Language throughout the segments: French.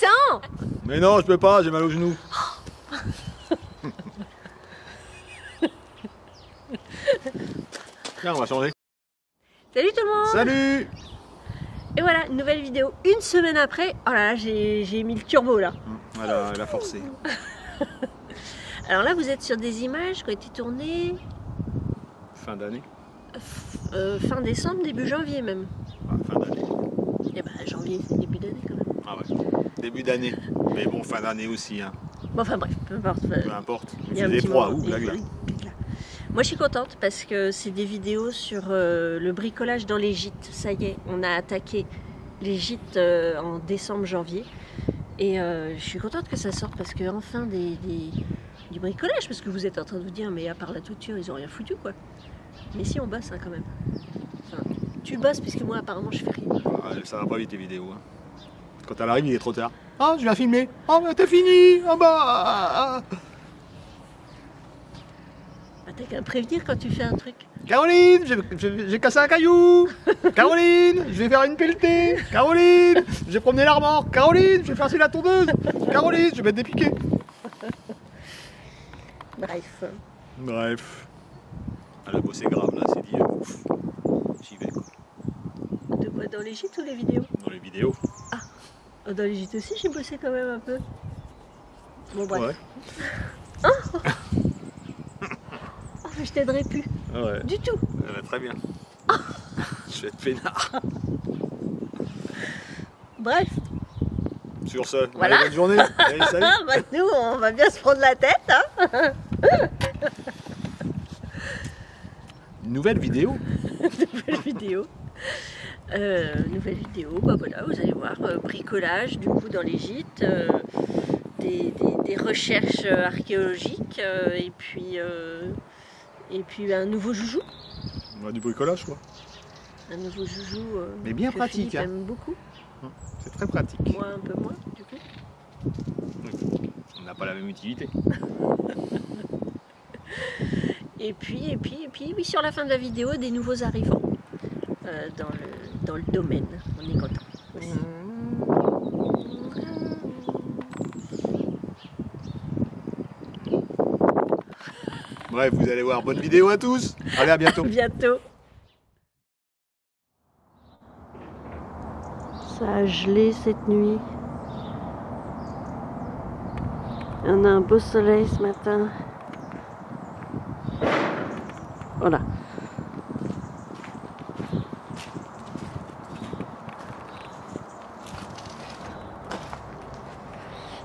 descends. Mais non, je peux pas, j'ai mal au genou. Tiens, on va changer. Salut tout le monde. Salut. Et voilà, une nouvelle vidéo. Une semaine après, oh là là, j'ai mis le turbo là. Elle a forcé. Alors là, vous êtes sur des images qui ont été tournées Fin d'année. fin décembre, début janvier même. Ah, fin d'année. Et bah janvier, c'est début d'année quand même. Ah ouais. Début d'année. Mais bon, fin d'année aussi. Hein. Bon, enfin bref, peu importe. Peu importe. Il y a un fait petit froid, moment, ouh, gla. Moi je suis contente parce que c'est des vidéos sur le bricolage dans les gîtes. Ça y est, on a attaqué les gîtes en décembre-janvier. Et je suis contente que ça sorte parce que enfin du bricolage. Parce que vous êtes en train de vous dire, mais à part la toiture, ils ont rien foutu quoi. Mais si, on bosse hein, quand même. Enfin, tu bosses puisque moi apparemment je fais rien. Ah, ça va pas vite tes vidéos. Hein. Quand elle arrive, il est trop tard. Ah, je viens filmer. Ah, bah t'as fini. Ah bah. Bah, t'as qu'à me prévenir quand tu fais un truc. Caroline, j'ai cassé un caillou. Caroline, je vais faire une pelletée. Caroline, je vais promener l'armoire. Caroline, je vais faire la tondeuse. Caroline, je vais mettre des piquets. Bref. Bref. Elle a bossé grave là, c'est dit ouf. J'y vais quoi. De quoi, dans les gîtes ou les vidéos? Dans les vidéos. Ah, dans les gîtes aussi j'ai bossé quand même un peu. Bon bref. Ouais. Oh, mais je t'aiderai plus. Ouais. Du tout. Très bien. Je vais être peinard. Bref. Sur ce, Voilà. allez, bonne journée. Allez, salut. Bah, nous, on va bien se prendre la tête. Hein. Une nouvelle vidéo. Nouvelle vidéo, bah voilà, vous allez voir, bricolage du coup dans les gîtes, des recherches archéologiques et puis un nouveau joujou. On a du bricolage quoi. Un nouveau joujou mais bien que pratique. Philippe aime beaucoup. C'est très pratique. Moi un peu moins du coup. On n'a pas la même utilité. Et puis, oui, sur la fin de la vidéo, des nouveaux arrivants dans le domaine. On est content aussi. Bref, vous allez voir. Bonne vidéo à tous. Allez, à bientôt. À bientôt. Ça a gelé cette nuit. On a un beau soleil ce matin. Voilà.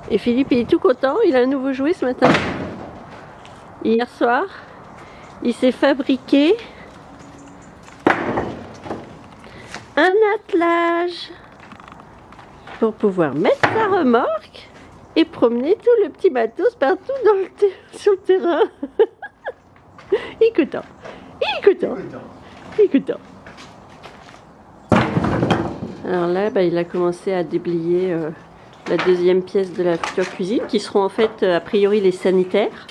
Et Philippe, il est tout content, il a un nouveau jouet ce matin. Hier soir, il s'est fabriqué un attelage pour pouvoir mettre sa remorque et promener tout le petit matos partout sur le terrain. Il est content. Alors là, bah, il a commencé à déblayer la deuxième pièce de la future cuisine, qui seront en fait a priori les sanitaires.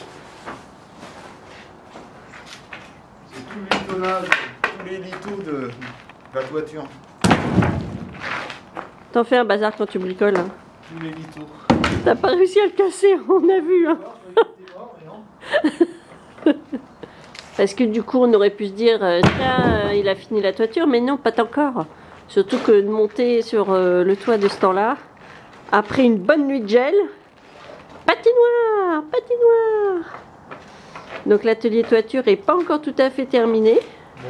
C'est tout le litonnage, tous les litos de la toiture. T'en fais un bazar quand tu bricoles. Hein. Tous les litos. T'as pas réussi à le casser, on a vu. Hein. Parce que du coup, on aurait pu se dire, tiens, il a fini la toiture, mais non, pas encore. Surtout que de monter sur le toit de ce temps-là, après une bonne nuit de gel, patinoire. Donc l'atelier toiture est pas encore tout à fait terminé.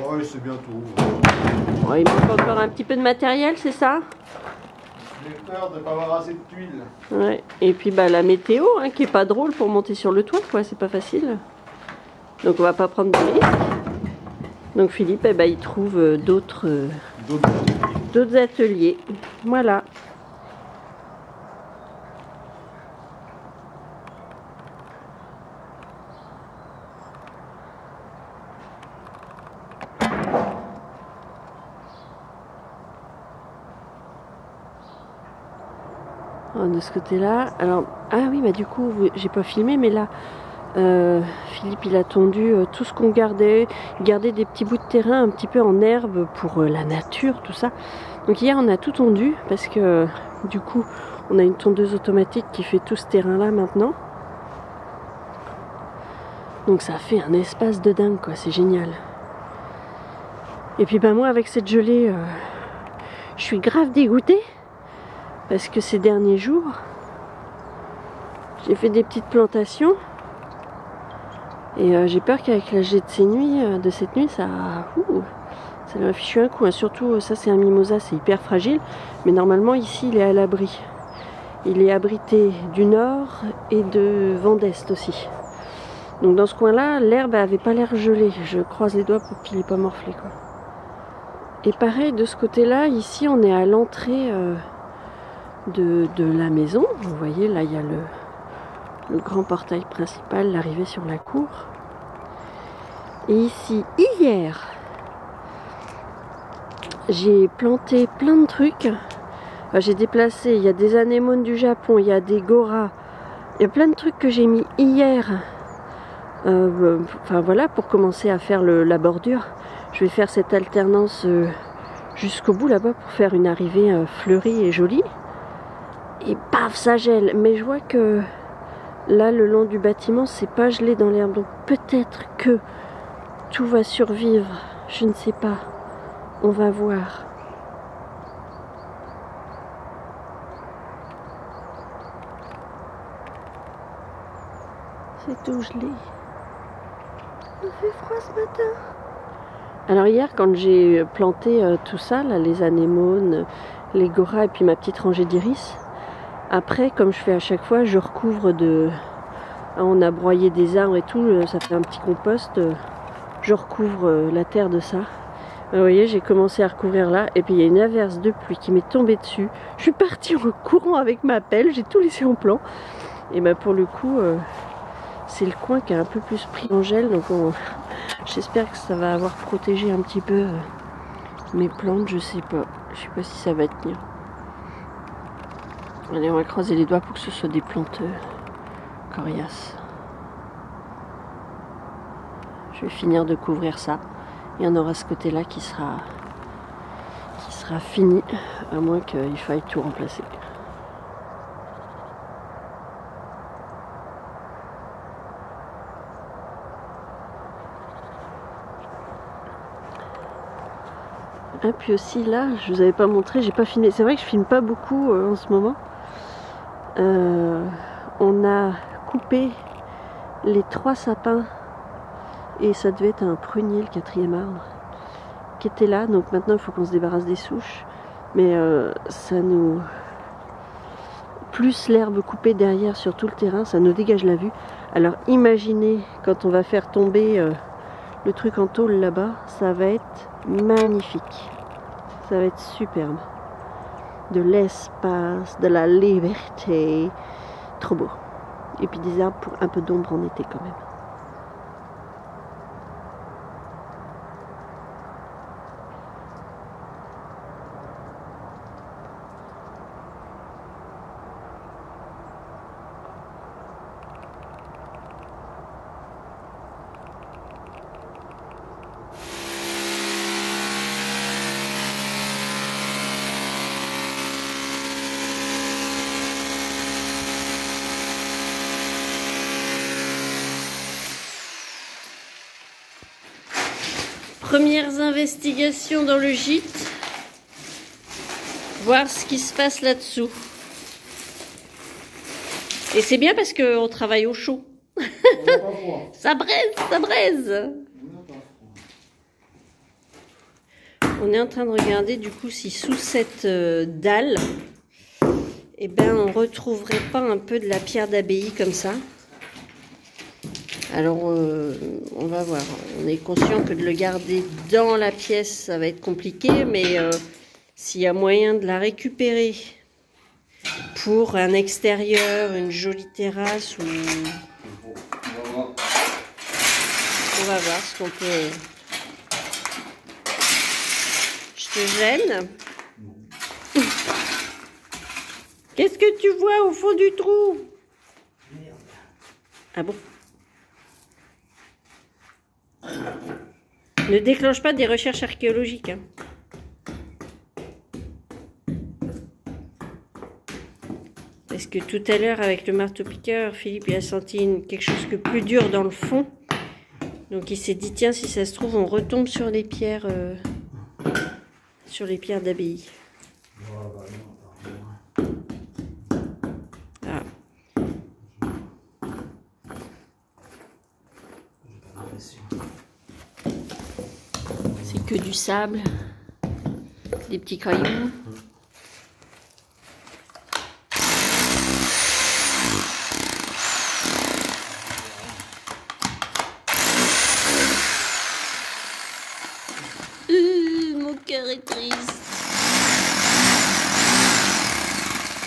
Ouais, c'est bientôt. Bon, il manque encore un petit peu de matériel, c'est ça? J'ai peur de ne pas avoir assez de tuiles. Ouais. Et puis bah, la météo, hein, qui est pas drôle pour monter sur le toit, quoi, c'est pas facile. Donc on va pas prendre de risques. Donc Philippe, eh ben, il trouve d'autres ateliers. Voilà. De ce côté-là, alors ah oui, bah du coup j'ai pas filmé, mais là Philippe il a tondu tout ce qu'on gardait. Il gardait des petits bouts de terrain un petit peu en herbe pour la nature, tout ça. Donc hier on a tout tondu parce que du coup On a une tondeuse automatique qui fait tout ce terrain-là maintenant. Donc ça fait un espace de dingue, quoi, c'est génial. Et puis moi avec cette gelée, je suis grave dégoûtée. Parce que ces derniers jours, j'ai fait des petites plantations. Et j'ai peur qu'avec la gelée de cette nuit, ça m'a fichu un coup. Hein. Surtout, ça c'est un mimosa, c'est hyper fragile. Mais normalement ici, il est à l'abri. Il est abrité du nord et de vent d'est aussi. Donc dans ce coin-là, l'herbe avait pas l'air gelée. Je croise les doigts pour qu'il n'ait pas morflé, quoi. Et pareil, de ce côté-là, ici, on est à l'entrée de la maison. Vous voyez, là, il y a le grand portail principal, l'arrivée sur la cour. Et ici, hier, j'ai planté plein de trucs. J'ai déplacé, il y a des anémones du Japon, il y a des goras. Il y a plein de trucs que j'ai mis hier. Enfin voilà, pour commencer à faire la bordure. Je vais faire cette alternance jusqu'au bout là-bas pour faire une arrivée fleurie et jolie. Et paf, ça gèle. Mais je vois que là, le long du bâtiment, c'est pas gelé dans l'herbe. Donc peut-être que tout va survivre. Je ne sais pas. On va voir. C'est tout gelé. Il fait froid ce matin. Alors hier, quand j'ai planté tout ça, là, les anémones, les goras et puis ma petite rangée d'iris, après, comme je fais à chaque fois, je recouvre on a broyé des arbres et tout, ça fait un petit compost. Je recouvre la terre de ça. Vous voyez, j'ai commencé à recouvrir là, et puis il y a une averse de pluie qui m'est tombée dessus. Je suis partie en courant avec ma pelle, j'ai tout laissé en plan. Et ben pour le coup, c'est le coin qui a un peu plus pris en gel, donc j'espère que ça va avoir protégé un petit peu mes plantes, je sais pas si ça va tenir. Allez, on va croiser les doigts pour que ce soit des plantes coriaces. Je vais finir de couvrir ça. Et on aura ce côté-là qui sera fini, à moins qu'il faille tout remplacer. Et puis aussi là, je vous avais pas montré, j'ai pas filmé. C'est vrai que je filme pas beaucoup en ce moment. On a coupé les 3 sapins et ça devait être un prunier, le 4e arbre, qui était là. Donc maintenant il faut qu'on se débarrasse des souches. Mais ça nous... Plus l'herbe coupée derrière sur tout le terrain, ça nous dégage la vue. Alors imaginez quand on va faire tomber le truc en tôle là-bas, ça va être magnifique. Ça va être superbe. De l'espace, de la liberté. Trop beau. Et puis des arbres pour un peu d'ombre en été quand même. Premières investigations dans le gîte. Voir ce qui se passe là-dessous. Et c'est bien parce qu'on travaille au chaud. Ça braise, ça braise. On est en train de regarder du coup si sous cette dalle, eh ben, on retrouverait pas un peu de la pierre d'abbaye comme ça. Alors, on va voir. On est conscient que de le garder dans la pièce, ça va être compliqué, mais s'il y a moyen de la récupérer pour un extérieur, une jolie terrasse, ou... on va voir ce qu'on peut... Je te gêne? Qu'est-ce que tu vois au fond du trou? Ah bon? Ne déclenche pas des recherches archéologiques. Hein. Parce que tout à l'heure, avec le marteau-piqueur, Philippe il a senti quelque chose de plus dur dans le fond. Donc il s'est dit, tiens, si ça se trouve, on retombe sur les pierres d'abbaye. Ah. C'est que du sable, des petits cailloux. Mon cœur est triste.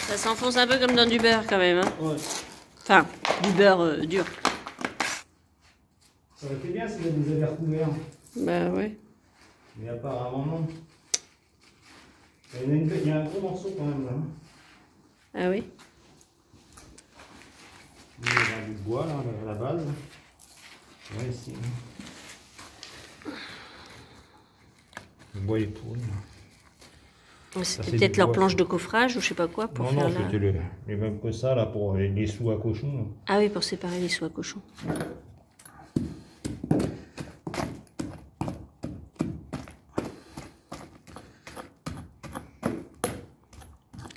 Ça s'enfonce un peu comme dans du beurre quand même. Hein. Ouais. Enfin, du beurre dur. Ça aurait été bien si vous les avez recouverts. Bah ouais. Mais apparemment non. Il y a un gros morceau quand même là. Ah oui. Il y a du bois là à la base. Ouais, ici. Le bois est pourri. C'était peut-être leur planche de coffrage ou je sais pas quoi pour faire non, c'était les mêmes que ça là pour les sous à cochon. Ah oui, pour séparer les sous à cochon.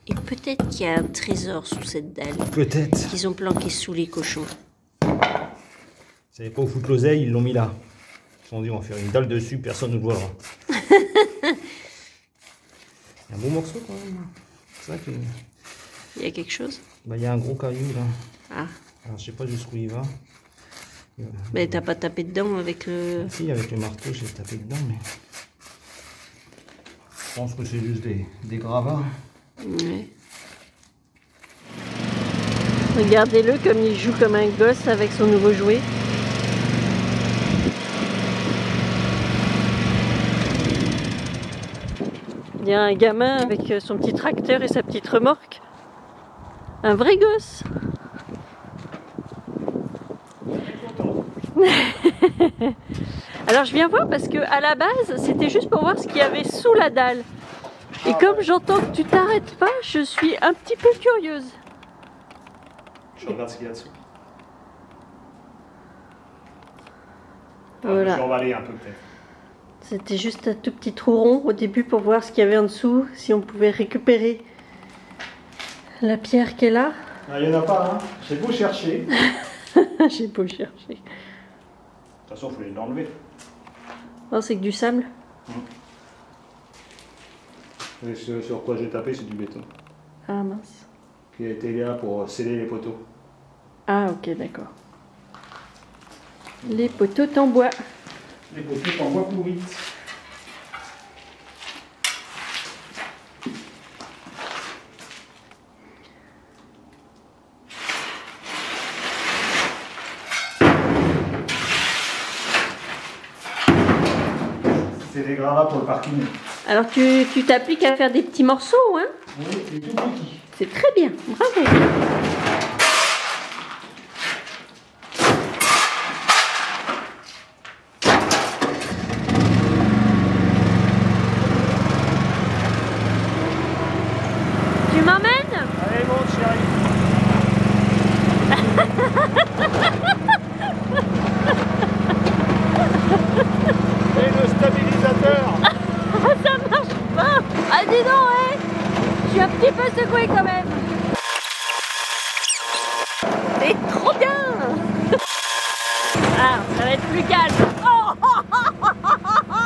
Et peut-être qu'il y a un trésor sous cette dalle. Peut-être. Qu'ils ont planqué sous les cochons. Ils savaient pas où foutre l'oseille, ils l'ont mis là. Ils se sont dit on va faire une dalle dessus, personne ne le voira. Il y a un bon morceau quand même. C'est ça qu'il Il y a quelque chose? Bah, il y a un gros caillou là. Ah. Alors je sais pas jusqu'où il va. Mais t'as pas tapé dedans avec le... Si, avec le marteau j'ai tapé dedans, mais... Je pense que c'est juste des gravats. Ouais. Regardez-le comme il joue comme un gosse avec son nouveau jouet. Il y a un gamin avec son petit tracteur et sa petite remorque. Un vrai gosse. Alors je viens voir parce que à la base c'était juste pour voir ce qu'il y avait sous la dalle. Et comme j'entends que tu t'arrêtes pas, je suis un petit peu curieuse. Je regarde ce qu'il y a dessous. Voilà. Je vais emballer un peu peut-être. C'était juste un tout petit trou rond au début pour voir ce qu'il y avait en dessous, si on pouvait récupérer la pierre qui est là. Ah, il n'y en a pas, hein. J'ai beau chercher. J'ai beau chercher. De toute façon, il faut l'enlever. Oh, c'est que du sable. Et sur quoi j'ai tapé, c'est du béton. Ah mince. Qui a été là pour sceller les poteaux. Ah ok, d'accord. Les poteaux en bois. Les poteaux en bois pourri. C'est des gravats pour le parking. Alors tu t'appliques à faire des petits morceaux, hein? Oui, c'est tout petit. C'est très bien, bravo. Tu m'emmènes? Allez, monte, chérie. Et le stabilisateur. Ça marche pas. Ah dis donc, hein. Je suis un petit peu secouée quand même. C'est trop bien. Ah, ça va être plus calme. Oh, oh, oh, oh, oh, oh, oh,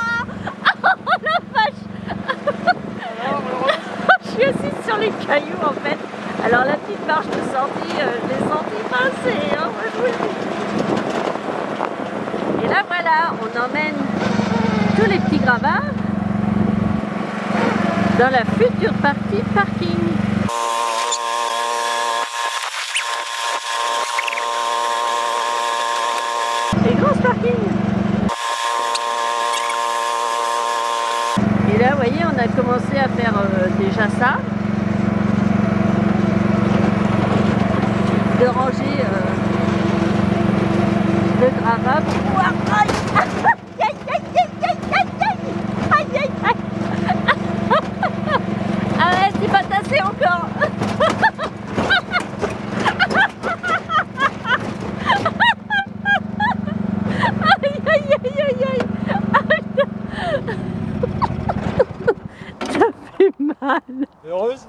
la vache. Je suis assise sur les cailloux en fait. Alors la petite marche de sortie, je l'ai sentie passer, hein, moi, je vous le dis. Et là voilà, on emmène tous les petits gravats dans la future partie parking. C'est grand ce parking. Et là, vous voyez, on a commencé à faire déjà ça. De ranger le gravat pour pouvoir... Aïe, aïe, aïe, aïe, aïe, aïe, aïe, aïe, aïe. Ah ouais, c'est pas tassé encore. mal. Heureuse?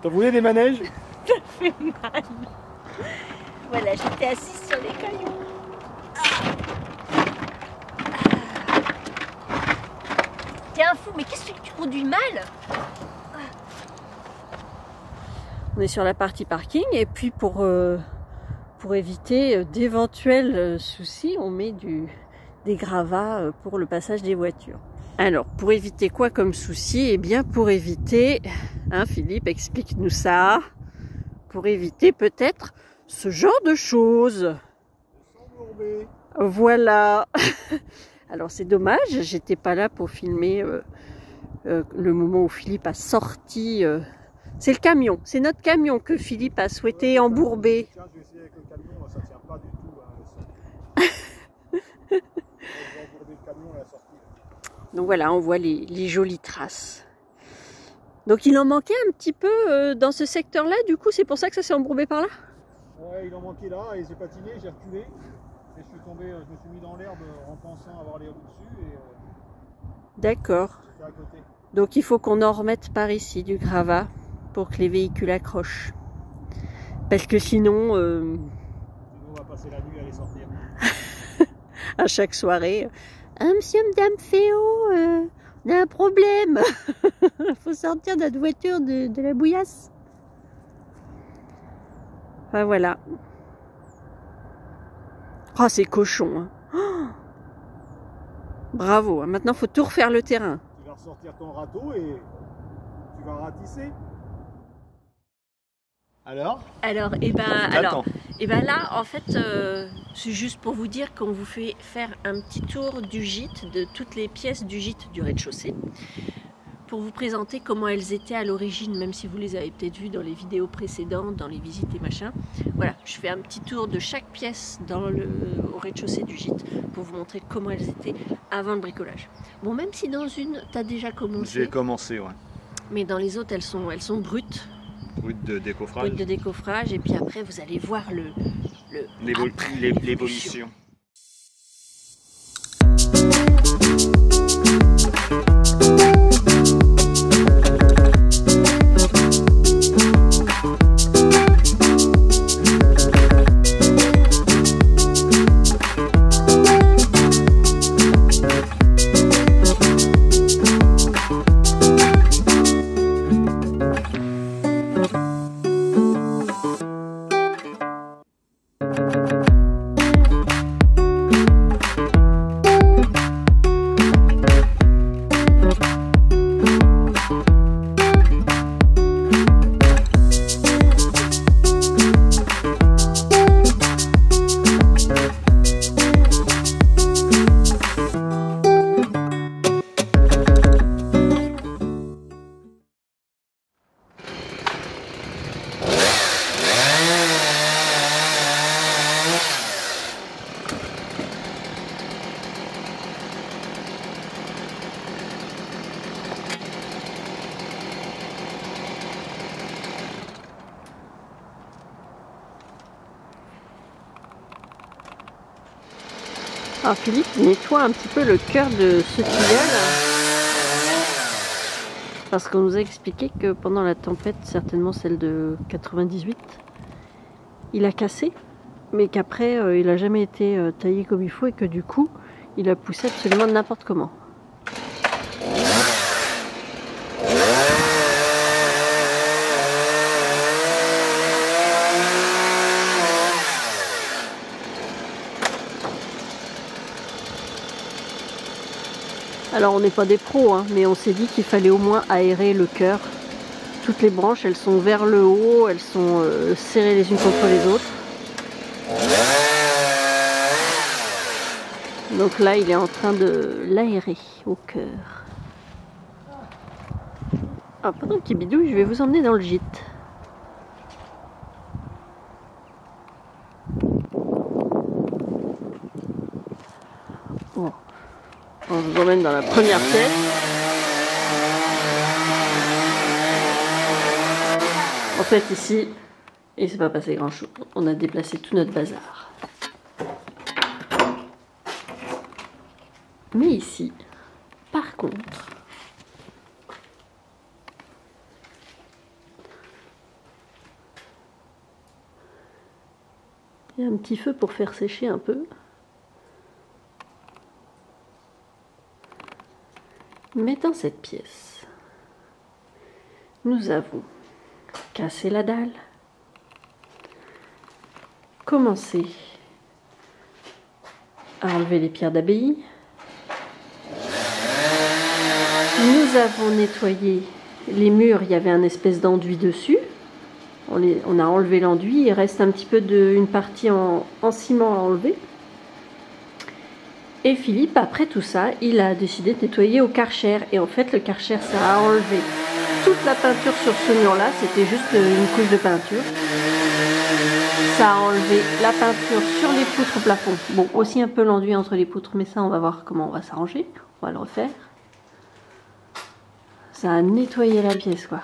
T'en voulais des manèges? Ça fait mal. Voilà, j'étais assise sur les cailloux. T'es un fou, mais qu'est-ce que tu conduis mal? On est sur la partie parking et puis pour éviter d'éventuels soucis, on met des gravats pour le passage des voitures. Alors, pour éviter quoi comme souci? Eh bien, pour éviter, hein, Philippe, explique-nous ça, pour éviter peut-être ce genre de choses. Voilà. Alors, c'est dommage, j'étais pas là pour filmer le moment où Philippe a sorti... c'est le camion, c'est notre camion que Philippe a souhaité embourber. Tiens, je vais essayer avec le camion, ça tient pas du tout. Je vais embourber le camion à la sortie. Donc voilà, on voit les jolies traces. Donc il en manquait un petit peu dans ce secteur-là, du coup c'est pour ça que ça s'est embourbé par là? Ouais, il en manquait là, et j'ai patiné, j'ai reculé. Et je suis tombé, je me suis mis dans l'herbe en pensant avoir les roues dessus. Et d'accord. j'étais à côté. Donc il faut qu'on en remette par ici du gravat pour que les véhicules accrochent. Parce que sinon... Sinon, on va passer la nuit à les sortir. à chaque soirée. Ah, monsieur, madame Féo, on a un problème. Il faut sortir notre voiture de la bouillasse. Ah, voilà. Oh, c'est cochon. Hein. Oh, bravo. Maintenant, il faut tout refaire le terrain. Tu vas ressortir ton râteau et tu vas ratisser. Alors, et ben là, en fait, c'est juste pour vous dire qu'on vous fait faire un petit tour du gîte, de toutes les pièces du gîte du rez-de-chaussée, pour vous présenter comment elles étaient à l'origine, même si vous les avez peut-être vues dans les vidéos précédentes, dans les visites et machin. Voilà, je fais un petit tour de chaque pièce au rez-de-chaussée du gîte pour vous montrer comment elles étaient avant le bricolage. Bon, même si dans une, tu as déjà commencé. j'ai commencé, ouais. Mais dans les autres, elles sont brutes. Brut de décoffrage. Brut de décoffrage, et puis après, vous allez voir l'évolution. Alors Philippe nettoie un petit peu le cœur de ce tunnel parce qu'on nous a expliqué que pendant la tempête, certainement celle de 98, il a cassé, mais qu'après il n'a jamais été taillé comme il faut et que du coup il a poussé absolument n'importe comment. Alors on n'est pas des pros, hein, mais on s'est dit qu'il fallait au moins aérer le cœur. Toutes les branches, elles sont vers le haut, elles sont serrées les unes contre les autres. Donc là, il est en train de l'aérer au cœur. Ah, pendant petit bidouille, je vais vous emmener dans le gîte. Bon. On vous emmène dans la première pièce. En fait, ici, il ne s'est pas passé grand chose. On a déplacé tout notre bazar. Mais ici, par contre, Il y a un petit feu pour faire sécher un peu. Mais dans cette pièce, nous avons cassé la dalle, commencé à enlever les pierres d'abbaye. Nous avons nettoyé les murs, il y avait un espèce d'enduit dessus. On a enlevé l'enduit, il reste un petit peu une partie en ciment à enlever. Et Philippe, après tout ça, il a décidé de nettoyer au Karcher. Et en fait, le Karcher, ça a enlevé toute la peinture sur ce mur-là. C'était juste une couche de peinture. Ça a enlevé la peinture sur les poutres au plafond. Bon, aussi un peu l'enduit entre les poutres, mais ça, on va voir comment on va s'arranger. On va le refaire. Ça a nettoyé la pièce, quoi.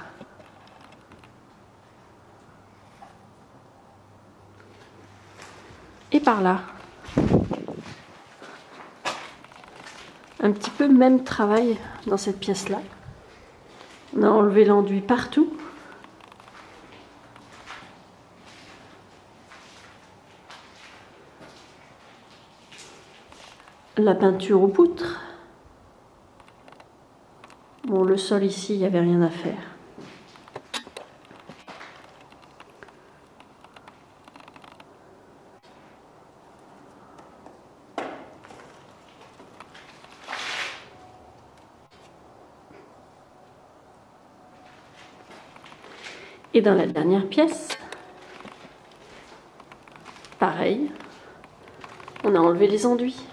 Et par là, un petit peu même travail dans cette pièce-là. On a enlevé l'enduit partout. La peinture aux poutres. Bon, le sol ici, il n'y avait rien à faire. Et dans la dernière pièce, pareil, on a enlevé les enduits.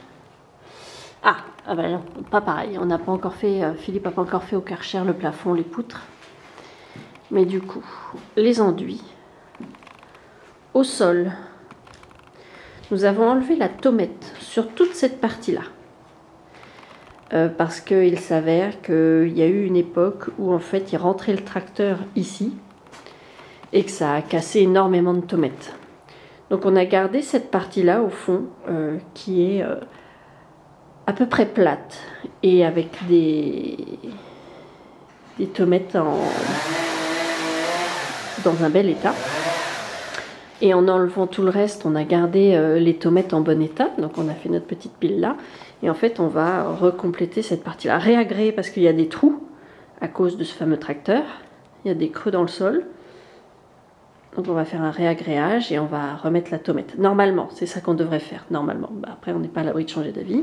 Ah ben non, pas pareil, on n'a pas encore fait, Philippe n'a pas encore fait au Karcher le plafond, les poutres. Mais du coup, les enduits, au sol, nous avons enlevé la tomette sur toute cette partie-là. Parce qu'il s'avère qu'il y a eu une époque où en fait il rentrait le tracteur ici et que ça a cassé énormément de tommettes. Donc on a gardé cette partie-là au fond qui est à peu près plate et avec des tommettes dans un bel état. Et en enlevant tout le reste, on a gardé les tommettes en bon état. Donc on a fait notre petite pile là. Et en fait, on va recompléter cette partie-là. Réagréer parce qu'il y a des trous à cause de ce fameux tracteur. Il y a des creux dans le sol. Donc on va faire un réagréage et on va remettre la tomette. Normalement, c'est ça qu'on devrait faire. Normalement. Bah, après, on n'est pas à l'abri de changer d'avis.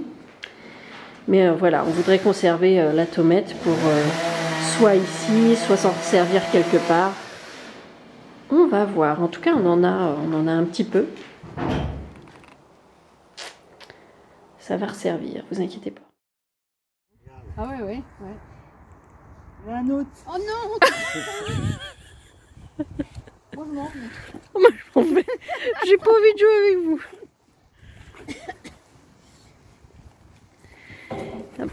Mais voilà, on voudrait conserver la tomette pour soit ici, soit s'en servir quelque part. On va voir. En tout cas, on en a un petit peu. Ça va resservir, vous inquiétez pas. Ah ouais, ouais, ouais. Il y a un autre. Oh non. Moi, je m'en vais. Moi, je m'en vais. J'ai pas envie de jouer avec vous.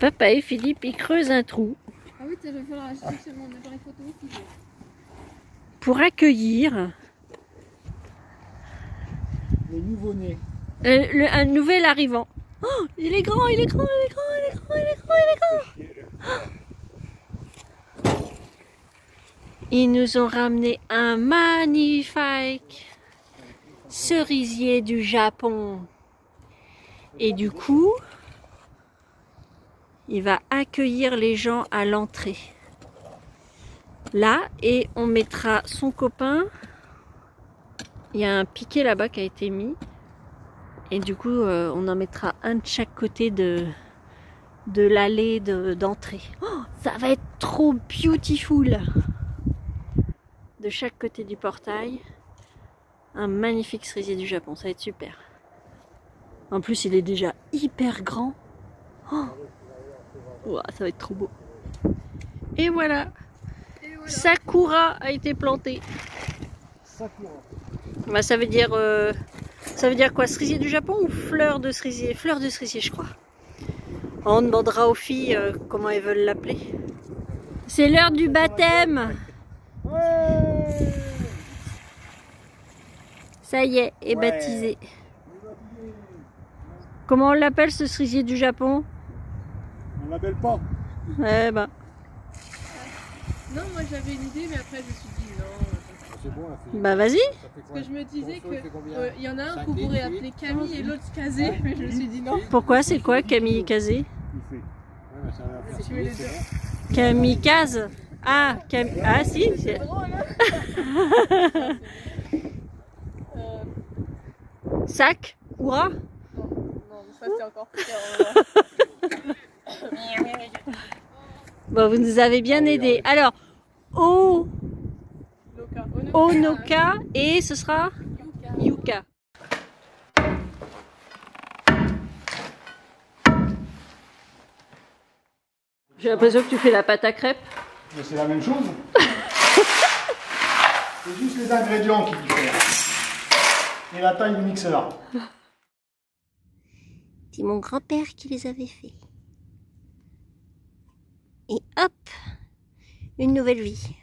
Papa et Philippe, ils creusent un trou. Ah oui, je vais falloir acheter sur mon appareil photo aussi. Pour accueillir Les nouveau-nés. un nouvel arrivant. Oh, il est grand, il est grand, il est grand, il est grand, il est grand, il est grand. Oh. Ils nous ont ramené un magnifique cerisier du Japon. Et du coup, il va accueillir les gens à l'entrée. Là, et on mettra son copain. Il y a un piquet là-bas qui a été mis. Et du coup, on en mettra un de chaque côté de l'allée d'entrée. Oh, ça va être trop beautiful! De chaque côté du portail, un magnifique cerisier du Japon. Ça va être super. En plus, il est déjà hyper grand. Oh, wow, ça va être trop beau. Et voilà. Sakura a été planté. Sakura. Bah, ça veut dire quoi, cerisier du Japon ou fleur de cerisier? Fleur de cerisier, je crois. On demandera aux filles comment elles veulent l'appeler. C'est l'heure du baptême. Ouais. Ça y est baptisé. Comment on l'appelle ce cerisier du Japon? On l'appelle pas. Eh ben. Non, moi j'avais une idée, mais après je me suis dit non. C'est bon, là, Bah vas-y. ça fait Parce quoi? que je me disais Ton feu, il fait combien? qu'il y en a un Cinq qu'on litres, pourrait huit appeler Camille et l'autre Kazé, mais je me suis dit non. Pourquoi? C'est quoi Camille Kazé? Il fait. Ouais, bah, ça va faire Tu mets les c'est deux. bon. Kamikaze. Ah, ah si. C'est drôle, hein. Sac. Oura. Non, mais ça c'est encore pire. Bon, vous nous avez bien aidés. Alors, Onoka et ce sera Yuka. J'ai l'impression que tu fais la pâte à crêpes. Mais c'est la même chose. C'est juste les ingrédients qui diffèrent. Et la taille du mixeur. C'est mon grand-père qui les avait fait. Et hop, une nouvelle vie.